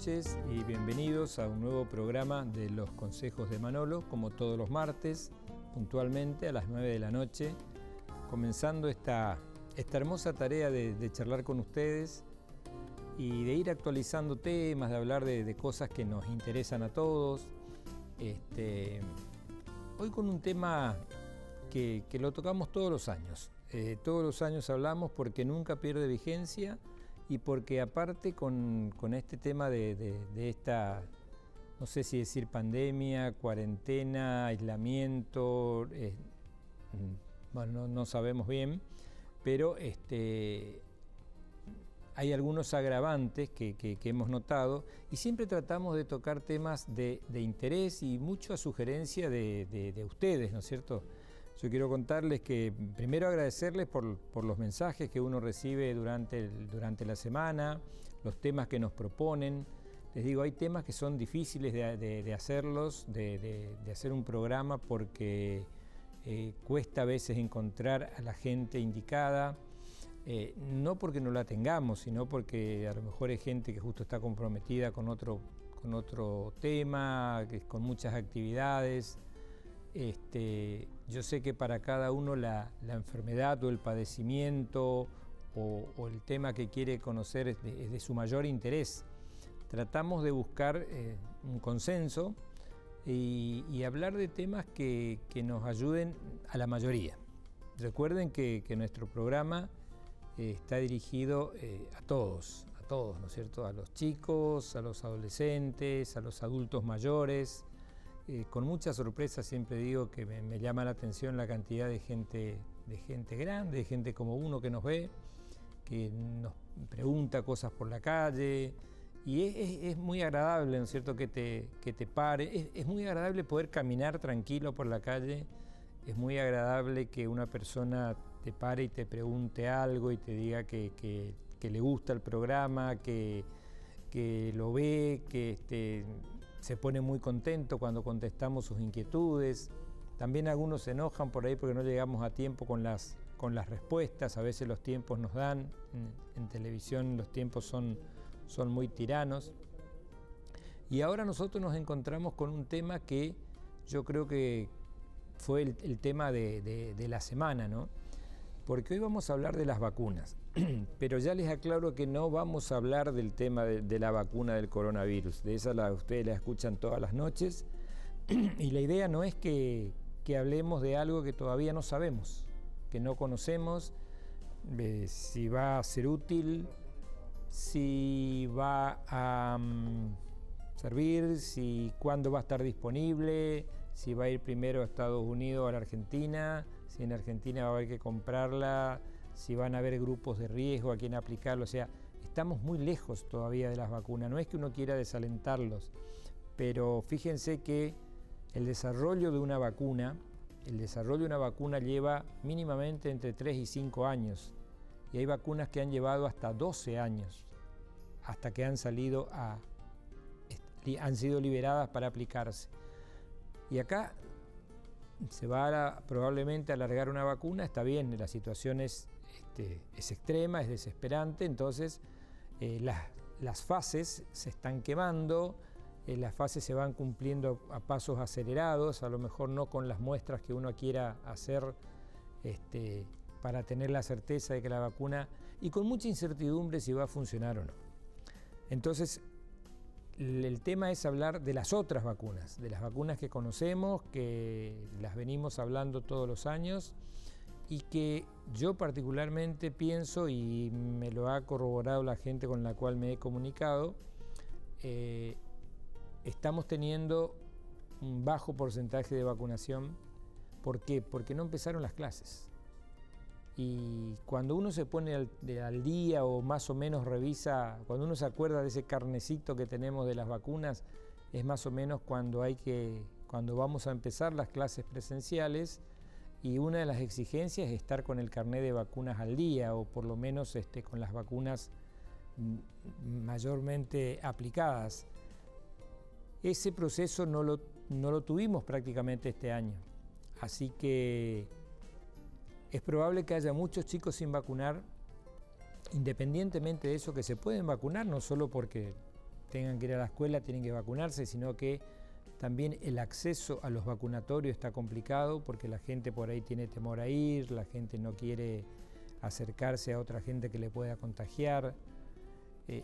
noches y bienvenidos a un nuevo programa de Los Consejos de Manolo, como todos los martes, puntualmente a las 9 de la noche, comenzando esta hermosa tarea de charlar con ustedes y de ir actualizando temas, de hablar de cosas que nos interesan a todos. Hoy con un tema que lo tocamos todos los años. Todos los años hablamos porque nunca pierde vigencia y porque aparte con este tema de esta, no sé si decir pandemia, cuarentena, aislamiento, bueno, no sabemos bien, pero hay algunos agravantes que hemos notado y siempre tratamos de tocar temas de interés y mucho a sugerencia de ustedes, ¿no es cierto? Yo quiero contarles que, primero agradecerles por los mensajes que uno recibe durante la semana, los temas que nos proponen. Les digo, hay temas que son difíciles de hacerlos, de hacer un programa porque cuesta a veces encontrar a la gente indicada, no porque no la tengamos, sino porque a lo mejor hay gente que justo está comprometida con otro tema, con muchas actividades. Yo sé que para cada uno la enfermedad o el padecimiento o el tema que quiere conocer es de su mayor interés. Tratamos de buscar un consenso y hablar de temas que nos ayuden a la mayoría. Recuerden que nuestro programa está dirigido a todos, ¿no es cierto? A los chicos, a los adolescentes, a los adultos mayores. Con mucha sorpresa siempre digo que me llama la atención la cantidad de gente grande, de gente como uno que nos ve, que nos pregunta cosas por la calle y es muy agradable, ¿no es cierto?, que te pare. Es muy agradable poder caminar tranquilo por la calle, es muy agradable que una persona te pare y te pregunte algo y te diga que le gusta el programa, que lo ve, que se pone muy contento cuando contestamos sus inquietudes. También algunos se enojan por ahí porque no llegamos a tiempo con las respuestas. A veces los tiempos nos dan, en televisión los tiempos son muy tiranos. Y ahora nosotros nos encontramos con un tema que yo creo que fue el tema de la semana, ¿no? Porque hoy vamos a hablar de las vacunas, pero ya les aclaro que no vamos a hablar del tema de la vacuna del coronavirus. De esa ustedes la escuchan todas las noches y la idea no es que hablemos de algo que todavía no sabemos, que no conocemos, si va a ser útil, si va a servir, cuándo va a estar disponible, si va a ir primero a Estados Unidos o a la Argentina, si en Argentina va a haber que comprarla, si van a haber grupos de riesgo, a quién aplicarlo. O sea, estamos muy lejos todavía de las vacunas. No es que uno quiera desalentarlos, pero fíjense que el desarrollo de una vacuna lleva mínimamente entre 3 y 5 años. Y hay vacunas que han llevado hasta 12 años, hasta que han sido liberadas para aplicarse. Y acá se va probablemente a alargar una vacuna. Está bien, la situación es extrema, es desesperante, entonces las fases se están quemando, las fases se van cumpliendo a pasos acelerados, a lo mejor no con las muestras que uno quiera hacer para tener la certeza de que la vacuna, y con mucha incertidumbre si va a funcionar o no. Entonces, el tema es hablar de las otras vacunas, de las vacunas que conocemos, que las venimos hablando todos los años y que yo particularmente pienso, y me lo ha corroborado la gente con la cual me he comunicado, estamos teniendo un bajo porcentaje de vacunación. ¿Por qué? Porque no empezaron las clases. Y cuando uno se pone al día o más o menos revisa, cuando uno se acuerda de ese carnecito que tenemos de las vacunas, es más o menos cuando vamos a empezar las clases presenciales, y una de las exigencias es estar con el carné de vacunas al día, o por lo menos con las vacunas mayormente aplicadas. Ese proceso no lo tuvimos prácticamente este año, así que es probable que haya muchos chicos sin vacunar, independientemente de eso, que se pueden vacunar, no solo porque tengan que ir a la escuela tienen que vacunarse, sino que también el acceso a los vacunatorios está complicado porque la gente por ahí tiene temor a ir, la gente no quiere acercarse a otra gente que le pueda contagiar.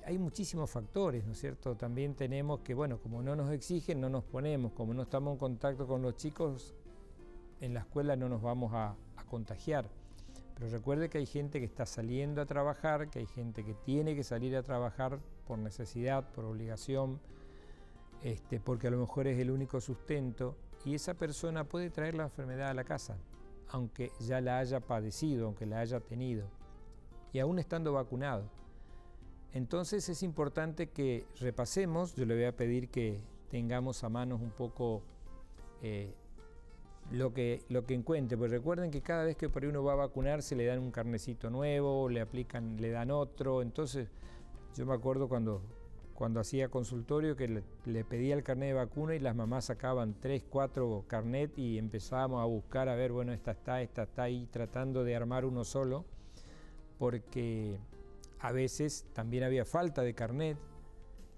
Hay muchísimos factores, ¿no es cierto? También tenemos que, bueno, como no nos exigen, no nos ponemos, como no estamos en contacto con los chicos, en la escuela no nos vamos a contagiar. Pero recuerde que hay gente que está saliendo a trabajar, que hay gente que tiene que salir a trabajar por necesidad, por obligación, porque a lo mejor es el único sustento, y esa persona puede traer la enfermedad a la casa, aunque ya la haya padecido, aunque la haya tenido, y aún estando vacunado. Entonces es importante que repasemos. Yo le voy a pedir que tengamos a manos un poco lo que encuentre, porque recuerden que cada vez que por ahí uno va a vacunarse le dan un carnecito nuevo, le dan otro. Entonces yo me acuerdo cuando hacía consultorio que le pedía el carnet de vacuna y las mamás sacaban 3, 4 carnet y empezábamos a buscar, a ver, bueno, esta está ahí, tratando de armar uno solo, porque a veces también había falta de carnet,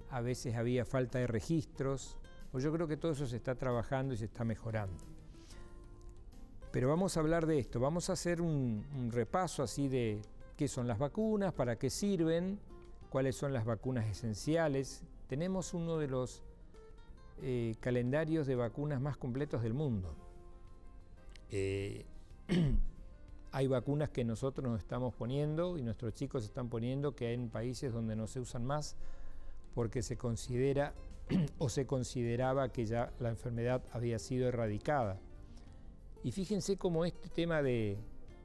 a veces había falta de registros. Pues yo creo que todo eso se está trabajando y se está mejorando. Pero vamos a hablar de esto, vamos a hacer un repaso así de qué son las vacunas, para qué sirven, cuáles son las vacunas esenciales. Tenemos uno de los calendarios de vacunas más completos del mundo. Hay vacunas que nosotros nos estamos poniendo y nuestros chicos se están poniendo, que hay en países donde no se usan más porque se considera o se consideraba que ya la enfermedad había sido erradicada. Y fíjense cómo este tema de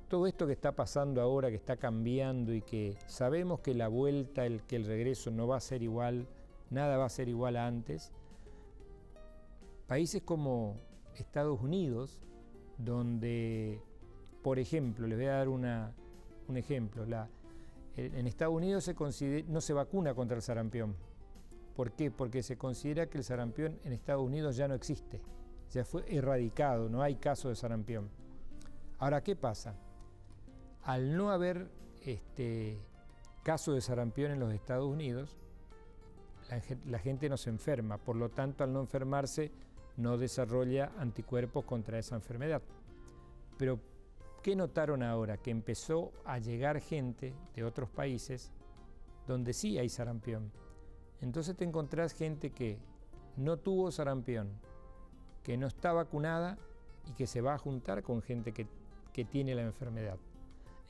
todo esto que está pasando ahora, que está cambiando y que sabemos que la vuelta, que el regreso no va a ser igual, nada va a ser igual a antes. Países como Estados Unidos, donde, por ejemplo, les voy a dar un ejemplo, en Estados Unidos no se vacuna contra el sarampión. ¿Por qué? Porque se considera que el sarampión en Estados Unidos ya no existe, ya fue erradicado, no hay caso de sarampión. Ahora, ¿qué pasa? Al no haber caso de sarampión en los Estados Unidos, la gente no se enferma, por lo tanto, al no enfermarse, no desarrolla anticuerpos contra esa enfermedad. Pero, ¿qué notaron ahora? Que empezó a llegar gente de otros países donde sí hay sarampión. Entonces te encontrás gente que no tuvo sarampión, que no está vacunada y que se va a juntar con gente que tiene la enfermedad.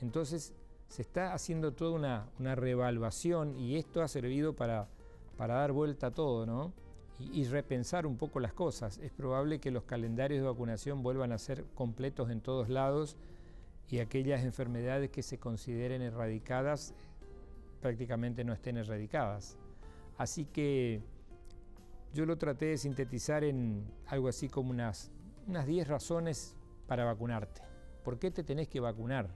Entonces se está haciendo toda una reevaluación, y esto ha servido para dar vuelta a todo, ¿no? Y repensar un poco las cosas. Es probable que los calendarios de vacunación vuelvan a ser completos en todos lados y aquellas enfermedades que se consideren erradicadas prácticamente no estén erradicadas. Así que yo lo traté de sintetizar en algo así como unas 10 razones para vacunarte. ¿Por qué te tenés que vacunar?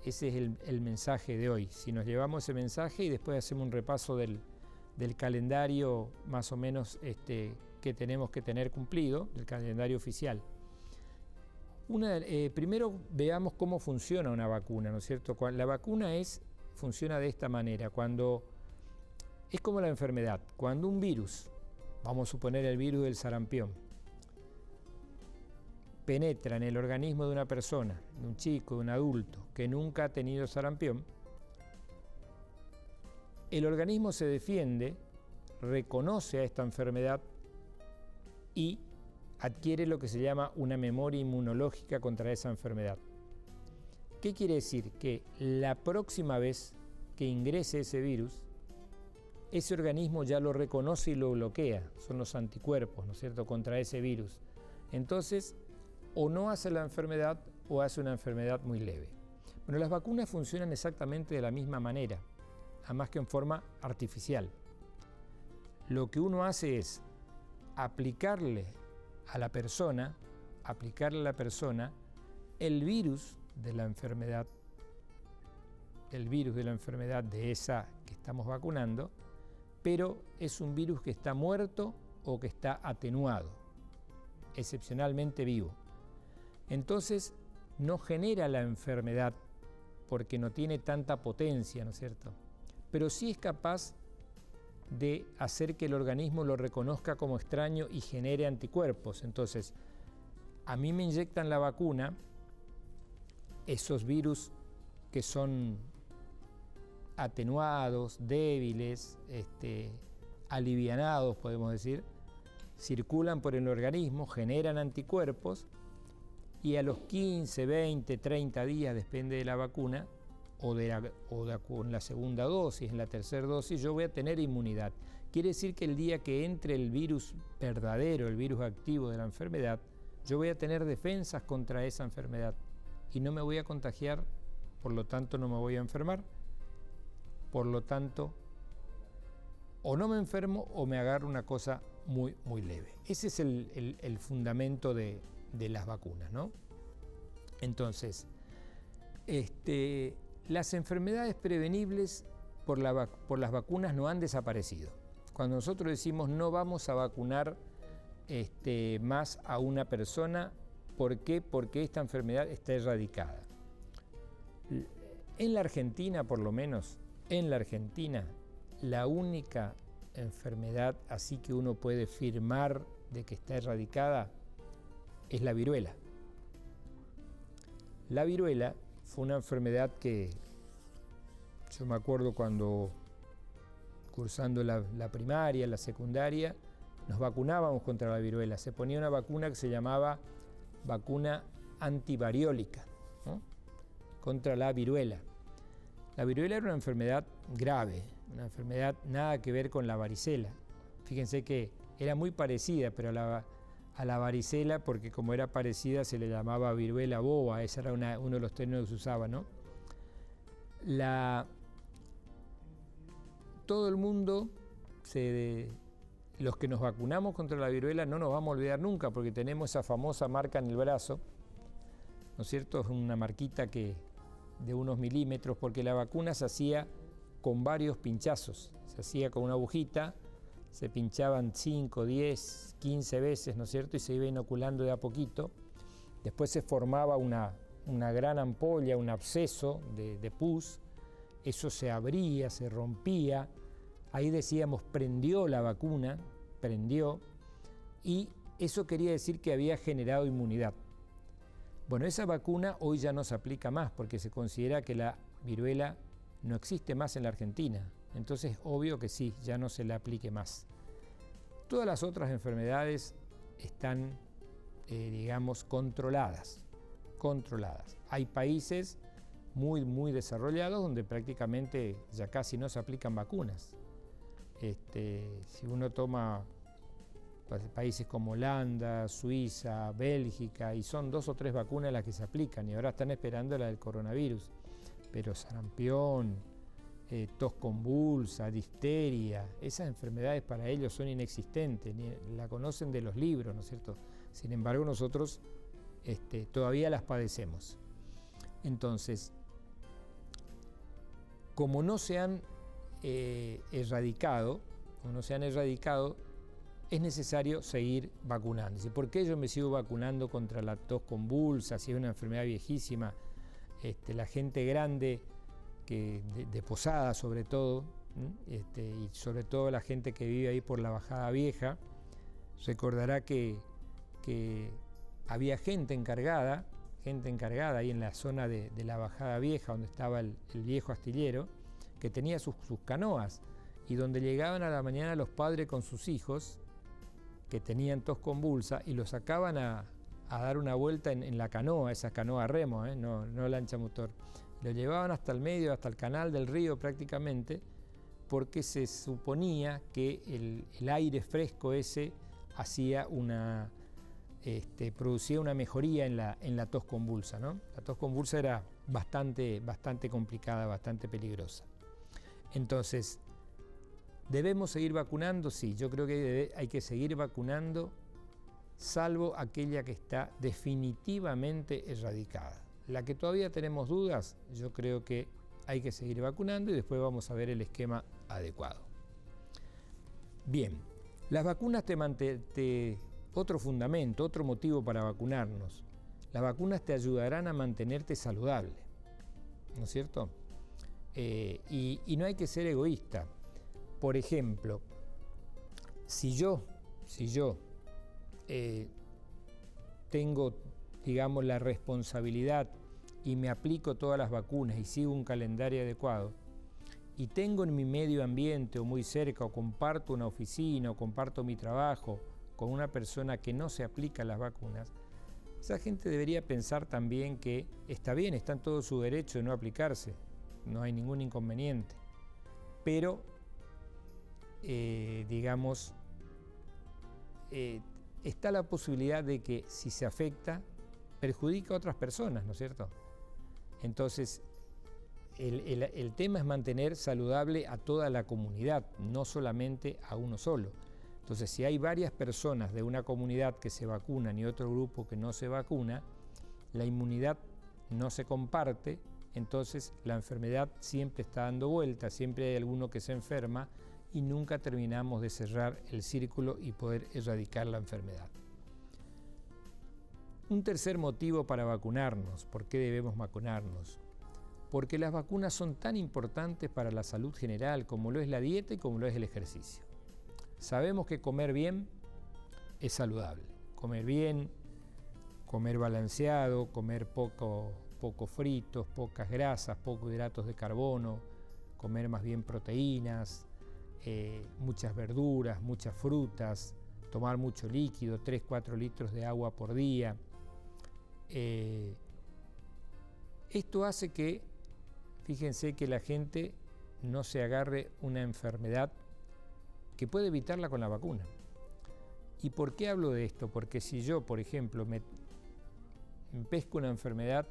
Ese es el mensaje de hoy. Si nos llevamos ese mensaje y después hacemos un repaso del calendario más o menos que tenemos que tener cumplido, del calendario oficial. Primero veamos cómo funciona una vacuna, ¿no es cierto? La vacuna funciona de esta manera. Es como la enfermedad. Cuando un virus, vamos a suponer el virus del sarampión, penetra en el organismo de una persona, de un chico, de un adulto que nunca ha tenido sarampión, el organismo se defiende, reconoce a esta enfermedad y adquiere lo que se llama una memoria inmunológica contra esa enfermedad. ¿Qué quiere decir? Que la próxima vez que ingrese ese virus, ese organismo ya lo reconoce y lo bloquea, son los anticuerpos, ¿no es cierto?, contra ese virus. Entonces, o no hace la enfermedad o hace una enfermedad muy leve. Bueno, las vacunas funcionan exactamente de la misma manera, además que en forma artificial. Lo que uno hace es aplicarle a la persona el virus de la enfermedad, de esa que estamos vacunando, pero es un virus que está muerto o que está atenuado, excepcionalmente vivo. Entonces no genera la enfermedad porque no tiene tanta potencia, ¿no es cierto? Pero sí es capaz de hacer que el organismo lo reconozca como extraño y genere anticuerpos. Entonces, a mí me inyectan la vacuna, esos virus que son atenuados, débiles, alivianados, podemos decir, circulan por el organismo, generan anticuerpos y a los 15, 20, 30 días, depende de la vacuna, con la segunda dosis, en la tercera dosis, yo voy a tener inmunidad. Quiere decir que el día que entre el virus verdadero, el virus activo de la enfermedad, yo voy a tener defensas contra esa enfermedad y no me voy a contagiar, por lo tanto no me voy a enfermar, por lo tanto o no me enfermo o me agarro una cosa muy, muy leve. Ese es el fundamento de las vacunas, ¿no? Entonces, las enfermedades prevenibles por las vacunas no han desaparecido. Cuando nosotros decimos no vamos a vacunar más a una persona, ¿por qué? Porque esta enfermedad está erradicada. En la Argentina, por lo menos, en la Argentina, la única enfermedad así que uno puede firmar de que está erradicada es la viruela. La viruela fue una enfermedad que yo me acuerdo cuando cursando la primaria, la secundaria, nos vacunábamos contra la viruela. Se ponía una vacuna que se llamaba vacuna antivariólica, ¿no?, contra la viruela. La viruela era una enfermedad grave, una enfermedad nada que ver con la varicela. Fíjense que era muy parecida, pero a la varicela, porque como era parecida se le llamaba viruela boba, ese era uno de los términos que se usaba, ¿no? Todo el mundo, los que nos vacunamos contra la viruela, no nos vamos a olvidar nunca, porque tenemos esa famosa marca en el brazo, ¿no es cierto? Es una marquita de unos milímetros, porque la vacuna se hacía con varios pinchazos, se hacía con una agujita, se pinchaban 5, 10, 15 veces, ¿no es cierto? Y se iba inoculando de a poquito. Después se formaba una gran ampolla, un absceso de pus, eso se abría, se rompía, ahí decíamos prendió la vacuna, prendió, y eso quería decir que había generado inmunidad. Bueno, esa vacuna hoy ya no se aplica más porque se considera que la viruela no existe más en la Argentina. Entonces, obvio que sí, ya no se le aplique más. Todas las otras enfermedades están, digamos, controladas. Hay países muy, muy desarrollados donde prácticamente ya casi no se aplican vacunas. Si uno toma países como Holanda, Suiza, Bélgica, y son 2 o 3 vacunas las que se aplican, y ahora están esperando la del coronavirus. Pero sarampión, tos convulsa, difteria, esas enfermedades para ellos son inexistentes, la conocen de los libros, ¿no es cierto? Sin embargo, nosotros todavía las padecemos. Entonces, como no se han erradicado, es necesario seguir vacunando. ¿Por qué yo me sigo vacunando contra la tos convulsa, si es una enfermedad viejísima? La gente grande, de Posada sobre todo, y sobre todo la gente que vive ahí por la Bajada Vieja, recordará que había gente encargada ahí en la zona de la Bajada Vieja, donde estaba el viejo astillero, que tenía sus canoas, y donde llegaban a la mañana los padres con sus hijos que tenían tos convulsa y los sacaban a dar una vuelta en la canoa, esa canoa a remo, no lancha motor. Lo llevaban hasta el medio, hasta el canal del río prácticamente, porque se suponía que el aire fresco ese producía una mejoría en la tos convulsa, ¿no? La tos convulsa era bastante complicada, bastante peligrosa. Entonces, ¿debemos seguir vacunando? Sí, yo creo que hay que seguir vacunando, salvo aquella que está definitivamente erradicada. La que todavía tenemos dudas, yo creo que hay que seguir vacunando y después vamos a ver el esquema adecuado. Bien, las vacunas otro fundamento, otro motivo para vacunarnos. Las vacunas te ayudarán a mantenerte saludable, ¿no es cierto? Y no hay que ser egoísta. Por ejemplo, si yo tengo, digamos, la responsabilidad y me aplico todas las vacunas y sigo un calendario adecuado, y tengo en mi medio ambiente o muy cerca, o comparto una oficina, o comparto mi trabajo con una persona que no se aplica las vacunas, esa gente debería pensar también que está bien, está en todo su derecho de no aplicarse, no hay ningún inconveniente, pero digamos, está la posibilidad de que si se afecta, perjudica a otras personas, ¿no es cierto? Entonces, el tema es mantener saludable a toda la comunidad, no solamente a uno solo. Entonces, si hay varias personas de una comunidad que se vacunan y otro grupo que no se vacuna, la inmunidad no se comparte, entonces la enfermedad siempre está dando vueltas, siempre hay alguno que se enferma y nunca terminamos de cerrar el círculo y poder erradicar la enfermedad. Un tercer motivo para vacunarnos. ¿Por qué debemos vacunarnos? Porque las vacunas son tan importantes para la salud general como lo es la dieta y como lo es el ejercicio. Sabemos que comer bien es saludable. Comer bien, comer balanceado, comer poco fritos, pocas grasas, pocos hidratos de carbono, comer más bien proteínas, muchas verduras, muchas frutas, tomar mucho líquido, 3-4 litros de agua por día. Esto hace que, fíjense, que la gente no se agarre una enfermedad que puede evitarla con la vacuna. ¿Y por qué hablo de esto? Porque si yo, por ejemplo, me pesco una enfermedad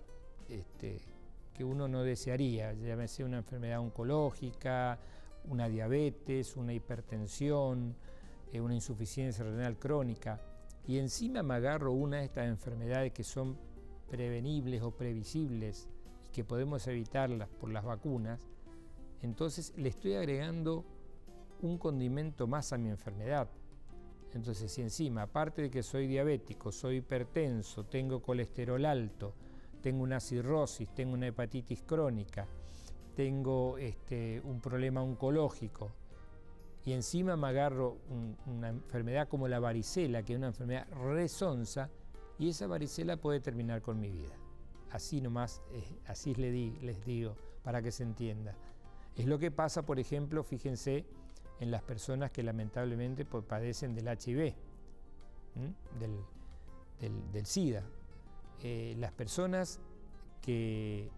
que uno no desearía, llámese una enfermedad oncológica, una diabetes, una hipertensión, una insuficiencia renal crónica, y encima me agarro una de estas enfermedades que son prevenibles o previsibles y que podemos evitarlas por las vacunas, entonces le estoy agregando un condimento más a mi enfermedad. Entonces, si encima, aparte de que soy diabético, soy hipertenso, tengo colesterol alto, tengo una cirrosis, tengo una hepatitis crónica, tengo un problema oncológico, y encima me agarro una enfermedad como la varicela, que es una enfermedad resonsa, y esa varicela puede terminar con mi vida. Así nomás, así les digo, para que se entienda. Es lo que pasa, por ejemplo, fíjense, en las personas que lamentablemente padecen del HIV, del SIDA. Las personas que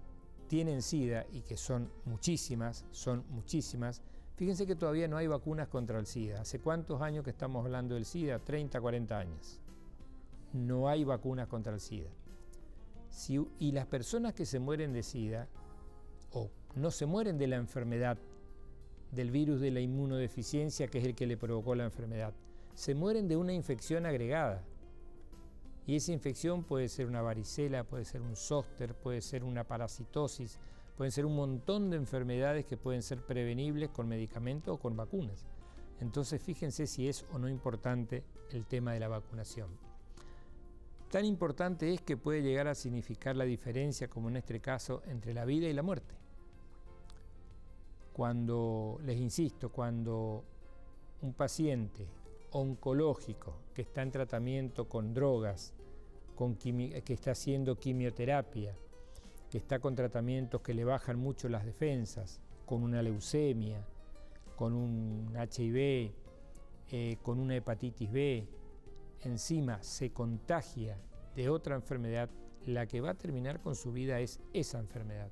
tienen SIDA y que son muchísimas, fíjense que todavía no hay vacunas contra el SIDA. ¿Hace cuántos años que estamos hablando del SIDA? 30, 40 años. No hay vacunas contra el SIDA. Y las personas que se mueren de SIDA, o no se mueren de la enfermedad, del virus de la inmunodeficiencia, que es el que le provocó la enfermedad, se mueren de una infección agregada. Y esa infección puede ser una varicela, puede ser un zóster, puede ser una parasitosis, pueden ser un montón de enfermedades que pueden ser prevenibles con medicamentos o con vacunas. Entonces, fíjense si es o no importante el tema de la vacunación. Tan importante es que puede llegar a significar la diferencia, como en este caso, entre la vida y la muerte. Cuando, les insisto, cuando un paciente oncológico que está en tratamiento con drogas, que está haciendo quimioterapia, que está con tratamientos que le bajan mucho las defensas, con una leucemia, con un HIV, con una hepatitis B, encima se contagia de otra enfermedad, la que va a terminar con su vida es esa enfermedad,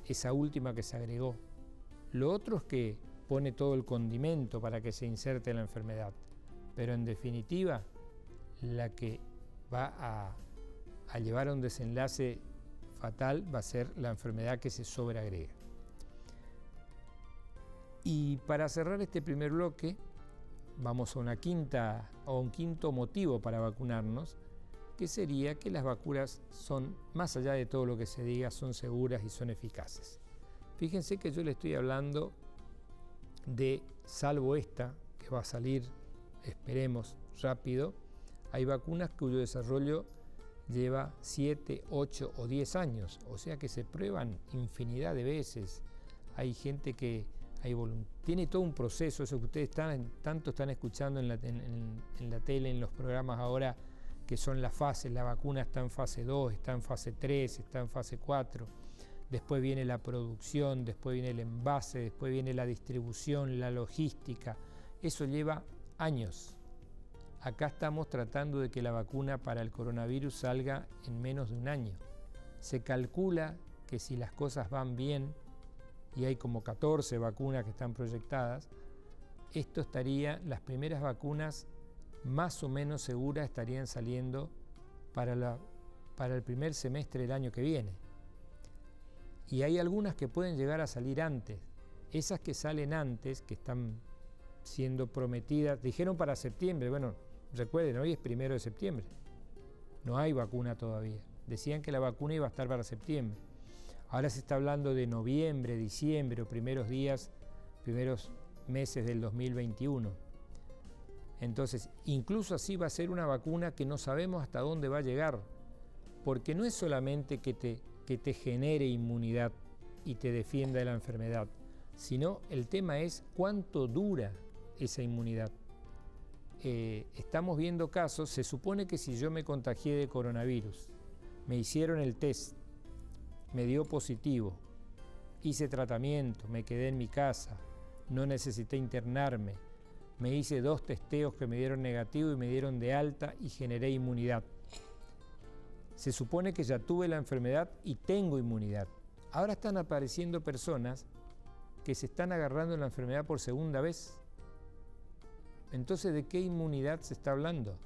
esa última que se agregó. Lo otro es que pone todo el condimento para que se inserte la enfermedad, pero en definitiva la que va a llevar a un desenlace fatal va a ser la enfermedad que se sobreagrega. Y para cerrar este primer bloque, vamos a un quinto motivo para vacunarnos, que sería que las vacunas son, más allá de todo lo que se diga, son seguras y son eficaces. Fíjense que yo le estoy hablando de, salvo esta, que va a salir, esperemos, rápido, hay vacunas cuyo desarrollo lleva 7, 8 o 10 años, o sea que se prueban infinidad de veces. Hay gente que Tiene todo un proceso, eso que ustedes tanto están escuchando en la tele, en los programas ahora, que son las fases. La vacuna está en fase 2, está en fase 3, está en fase 4. Después viene la producción, después viene el envase, después viene la distribución, la logística. Eso lleva años. Acá estamos tratando de que la vacuna para el coronavirus salga en menos de un año. Se calcula que si las cosas van bien, y hay como 14 vacunas que están proyectadas, las primeras vacunas más o menos seguras estarían saliendo para el primer semestre del año que viene. Y hay algunas que pueden llegar a salir antes. Esas que salen antes, que están siendo prometidas, dijeron para septiembre. Bueno, recuerden, hoy es 1 de septiembre. No hay vacuna todavía. Decían que la vacuna iba a estar para septiembre. Ahora se está hablando de noviembre, diciembre o primeros meses del 2021. Entonces, incluso así va a ser una vacuna que no sabemos hasta dónde va a llegar, porque no es solamente que te genere inmunidad y te defienda de la enfermedad, sino el tema es cuánto dura esa inmunidad. Estamos viendo casos, se supone que si yo me contagié de coronavirus, me hicieron el test, me dio positivo, hice tratamiento, me quedé en mi casa, no necesité internarme, me hice 2 testeos que me dieron negativo y me dieron de alta y generé inmunidad. Se supone que ya tuve la enfermedad y tengo inmunidad. Ahora están apareciendo personas que se están agarrando la enfermedad por segunda vez. Entonces, ¿de qué inmunidad se está hablando?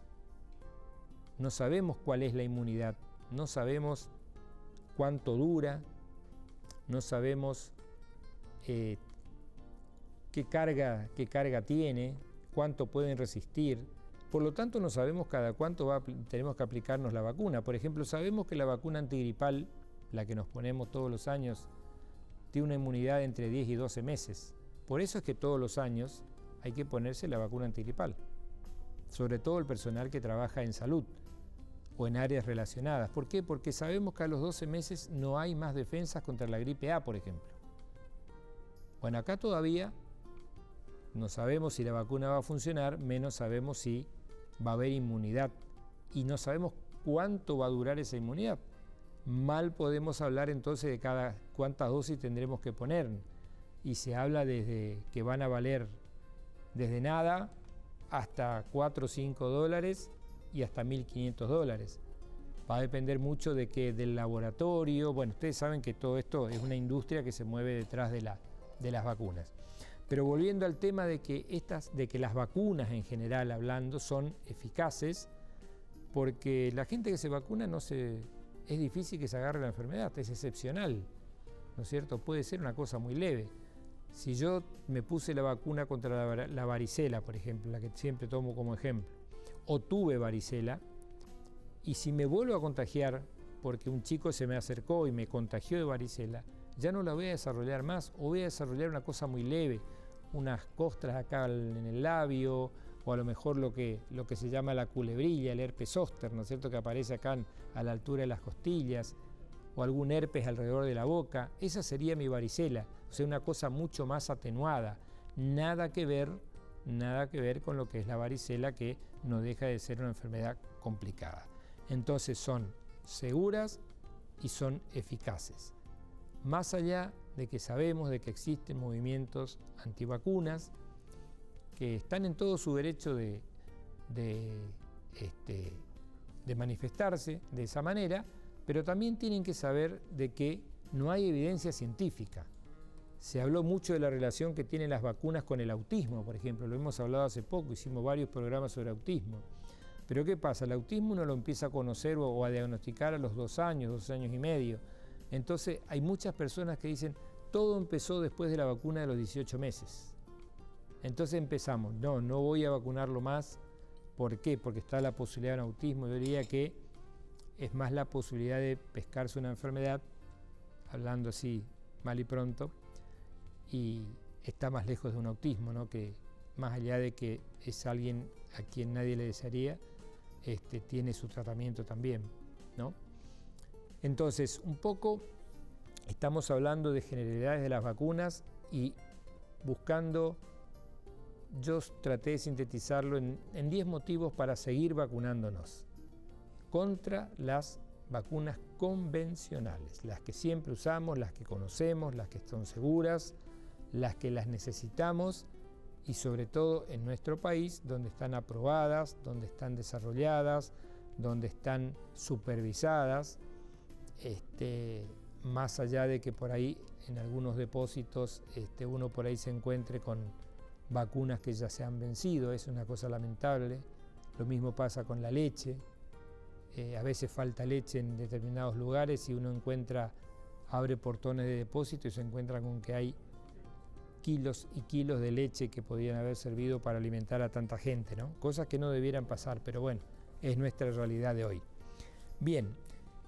No sabemos cuál es la inmunidad, no sabemos cuánto dura, no sabemos qué carga tiene, cuánto pueden resistir. Por lo tanto, no sabemos cada cuánto tenemos que aplicarnos la vacuna. Por ejemplo, sabemos que la vacuna antigripal, la que nos ponemos todos los años, tiene una inmunidad entre 10 y 12 meses. Por eso es que todos los años hay que ponerse la vacuna antigripal, sobre todo el personal que trabaja en salud o en áreas relacionadas. ¿Por qué? Porque sabemos que a los 12 meses no hay más defensas contra la gripe A, por ejemplo. Bueno, acá todavía no sabemos si la vacuna va a funcionar, menos sabemos si va a haber inmunidad y no sabemos cuánto va a durar esa inmunidad. Mal podemos hablar entonces de cuántas dosis tendremos que poner, y se habla desde que van a valer desde nada hasta 4 o 5 dólares y hasta $1.500. Va a depender mucho del laboratorio. Bueno, ustedes saben que todo esto es una industria que se mueve detrás de las vacunas. Pero volviendo al tema de que las vacunas en general hablando son eficaces, porque la gente que se vacuna es difícil que se agarre la enfermedad, es excepcional, ¿no es cierto? Puede ser una cosa muy leve. Si yo me puse la vacuna contra la varicela, por ejemplo, la que siempre tomo como ejemplo, o tuve varicela, y si me vuelvo a contagiar porque un chico se me acercó y me contagió de varicela, ya no la voy a desarrollar más, o voy a desarrollar una cosa muy leve, unas costras acá en el labio, o a lo mejor lo que se llama la culebrilla, el herpes zóster, ¿no es cierto?, que aparece acá a la altura de las costillas, o algún herpes alrededor de la boca. Esa sería mi varicela, o sea, una cosa mucho más atenuada, nada que ver con lo que es la varicela, que no deja de ser una enfermedad complicada. Entonces son seguras y son eficaces. Más allá de que sabemos de que existen movimientos antivacunas que están en todo su derecho de manifestarse de esa manera, pero también tienen que saber de que no hay evidencia científica. Se habló mucho de la relación que tienen las vacunas con el autismo, por ejemplo, lo hemos hablado hace poco, hicimos varios programas sobre autismo. Pero ¿qué pasa? El autismo uno lo empieza a conocer o a diagnosticar a los 2 años, 2 años y medio. Entonces hay muchas personas que dicen, todo empezó después de la vacuna de los 18 meses. Entonces empezamos, no voy a vacunarlo más. ¿Por qué? Porque está la posibilidad de un autismo. Yo diría que es más la posibilidad de pescarse una enfermedad, hablando así mal y pronto, y está más lejos de un autismo, ¿no? Que más allá de que es alguien a quien nadie le desearía, tiene su tratamiento también, ¿no? Entonces, un poco estamos hablando de generalidades de las vacunas y buscando, yo traté de sintetizarlo en 10 motivos para seguir vacunándonos contra las vacunas convencionales, las que siempre usamos, las que conocemos, las que son seguras, las que las necesitamos y sobre todo en nuestro país, donde están aprobadas, donde están desarrolladas, donde están supervisadas, más allá de que por ahí en algunos depósitos uno por ahí se encuentre con vacunas que ya se han vencido, es una cosa lamentable. Lo mismo pasa con la leche, a veces falta leche en determinados lugares y uno abre portones de depósito y se encuentra con que hay kilos y kilos de leche que podían haber servido para alimentar a tanta gente, ¿no? Cosas que no debieran pasar, pero bueno, es nuestra realidad de hoy. Bien,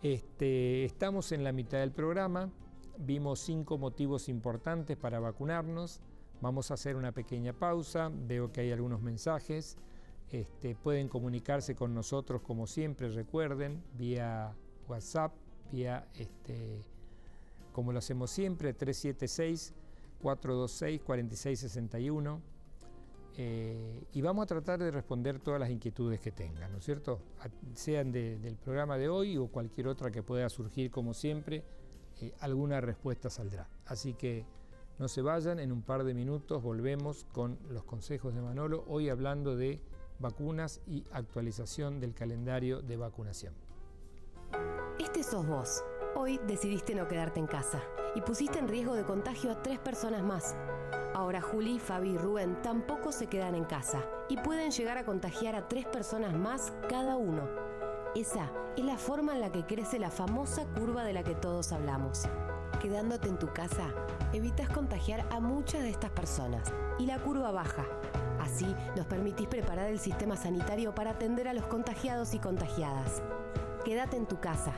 estamos en la mitad del programa, vimos 5 motivos importantes para vacunarnos, vamos a hacer una pequeña pausa, veo que hay algunos mensajes, pueden comunicarse con nosotros como siempre, recuerden, vía WhatsApp, vía, como lo hacemos siempre, 376-426-4661, y vamos a tratar de responder todas las inquietudes que tengan, ¿no es cierto? Sean del programa de hoy o cualquier otra que pueda surgir, como siempre, alguna respuesta saldrá. Así que no se vayan, en un par de minutos volvemos con los consejos de Manolo, hoy hablando de vacunas y actualización del calendario de vacunación. Este sos vos. Hoy decidiste no quedarte en casa y pusiste en riesgo de contagio a 3 personas más. Ahora Juli, Fabi y Rubén tampoco se quedan en casa y pueden llegar a contagiar a 3 personas más cada uno. Esa es la forma en la que crece la famosa curva de la que todos hablamos. Quedándote en tu casa, evitas contagiar a muchas de estas personas y la curva baja. Así nos permitís preparar el sistema sanitario para atender a los contagiados y contagiadas. Quédate en tu casa.